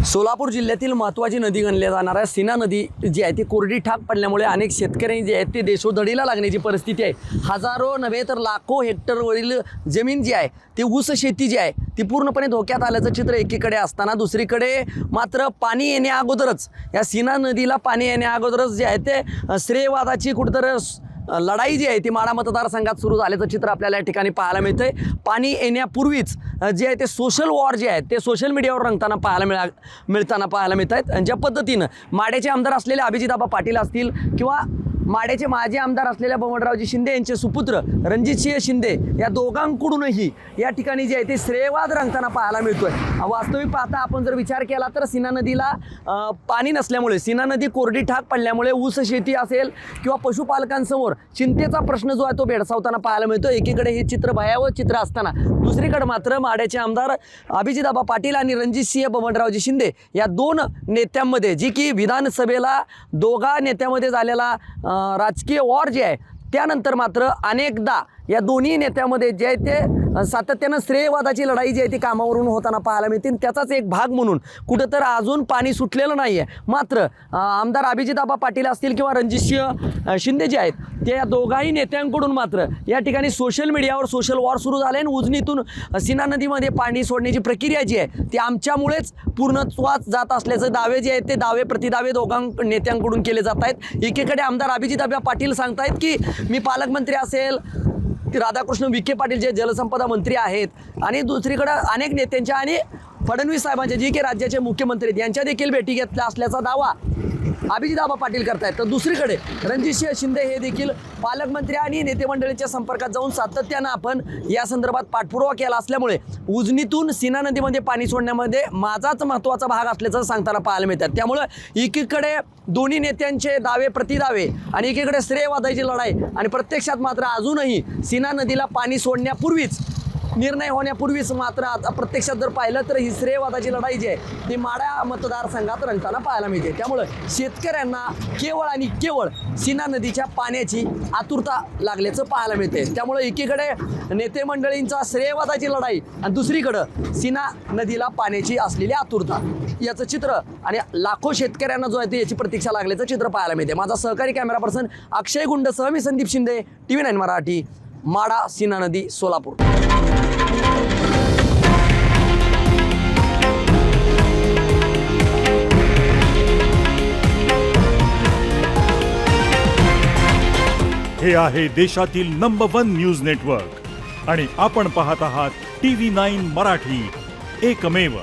सोलापूर जिल्ह्यातील महत्त्वाची नदी गणल्या जाणाऱ्या सीना नदी जी आहे ती कोरडी ठाक पडल्यामुळे अनेक शेतकरी जे आहेत ते देशोधडीला लागण्याची परिस्थिती आहे। हजारो नव्हे तर लाखो हेक्टरवरील जमीन जी आहे ती ऊस शेती जी आहे ती पूर्णपणे धोक्यात आल्याचं चित्र एकीकडे असताना दुसरीकडे मात्र पाणी येण्या अगोदरच या सीना नदीला पाणी येण्या अगोदरच जे आहे ते श्रेयवादाची कुठेतरी लढाई जी आहे ती माढा मतदारसंघात सुरू झाल्याचं चित्र आपल्याला या ठिकाणी पाहायला मिळतंय। पाणी येण्यापूर्वीच जे आहे ते सोशल वॉर जे आहे ते सोशल मीडियावर रंगताना पाहायला मिळत आहेत। ज्या पद्धतीनं माढ्याचे आमदार असलेले अभिजितआबा पाटील असतील किंवा माढ्याचे माजी आमदार असलेल्या बबनरावजी शिंदे यांचे सुपुत्र रणजितसिंह शिंदे या दोघांकडूनही या ठिकाणी जे आहे ते श्रेयवाद रंगताना पाहायला मिळतोय। वास्तविक पाहता आपण जर विचार केला तर सीना नदीला पाणी नसल्यामुळे सीना नदी कोरडी ठाक पडल्यामुळे ऊस शेती असेल किंवा पशुपालकांसमोर चिंतेचा प्रश्न जो आहे तो भेडसावताना पाहायला मिळतो। एकीकडे हे चित्र भयावह चित्र असताना दुसरीकडे मात्र माढ्याचे आमदार अभिजितआबा पाटील आणि रणजितसिंह बबनरावजी शिंदे या दोन नेत्यांमध्ये जी की विधानसभेला दोघा नेत्यामध्ये झालेला राजकीय वॉर जे आहे त्यानंतर मात्र अनेकदा या दोन्ही नेत्यामध्ये जे आहे ते सातत्यानं श्रेयवादाची लढाई जी आहे ती कामावरून होताना पाहायला मिळते। त्याचाच एक भाग म्हणून कुठं तर अजून पाणी सुटलेलं नाही आहे। मात्र आमदार अभिजितआबा पाटील असतील किंवा रणजितसिंह शिंदे जे आहेत ते या दोघाही नेत्यांकडून मात्र या ठिकाणी सोशल मीडियावर सोशल वॉर सुरू झाले आणि उजनीतून सीना नदीमध्ये पाणी सोडण्याची प्रक्रिया जी आहे ती आमच्यामुळेच पूर्णत्वास जात असल्याचे दावे जे आहेत ते दावे प्रतिदावे नेत्यांकडून केले जात आहेत। एकीकडे आमदार अभिजितआबा पाटील सांगतायत की मी पालकमंत्री असेल राधाकृष्ण विखे पाटील जे जलसंपदा मंत्री आहेत आणि दुसरीकडे अनेक नेत्यांच्या आणि फडणवीस साहेबांच्या जी की राज्याचे मुख्यमंत्री आहेत यांच्या देखील भेटी घेतल्या असल्याचा दावा अभिजितआबा पाटील करतायत। तर दुसरीकडे रणजितसिंह शिंदे हे देखील पालकमंत्री आणि नेते मंडळींच्या संपर्कात जाऊन सातत्यानं आपण या संदर्भात पाठपुरावा केला असल्यामुळे उजनीतून सीना नदीमध्ये पाणी सोडण्यामध्ये माझाच महत्त्वाचा भाग असल्याचं सांगताना पाहायला मिळतात। त्यामुळं एकीकडे दोन्ही नेत्यांचे दावे प्रतिदावे आणि एकीकडे श्रेयवादाची लढाई आणि प्रत्यक्षात मात्र अजूनही सीना नदीला पाणी सोडण्यापूर्वीच निर्णय होण्यापूर्वीच मात्र आता प्रत्यक्षात जर पाहिलं तर ही श्रेयवादाची लढाई जी आहे ती माढा मतदारसंघात रंगताना पाहायला मिळते। त्यामुळं शेतकऱ्यांना केवळ आणि केवळ सीना नदीच्या पाण्याची आतुरता लागल्याचं पाहायला मिळते। त्यामुळं एकीकडे नेते मंडळींचा श्रेयवादाची लढाई आणि दुसरीकडं सीना नदीला पाण्याची असलेली आतुरता याचं चित्र आणि लाखो शेतकऱ्यांना जो आहे ते याची प्रतीक्षा लागल्याचं चित्र पाहायला मिळते। माझा सहकारी कॅमेरा पर्सन अक्षय गुंडसह मी संदीप शिंदे TV9 मराठी माढा सीना नदी सोलापूर। हे आहे देशातील नंबर 1 न्यूज नेटवर्क आणि आपण पाहत आहात TV9 मराठी, एकमेव।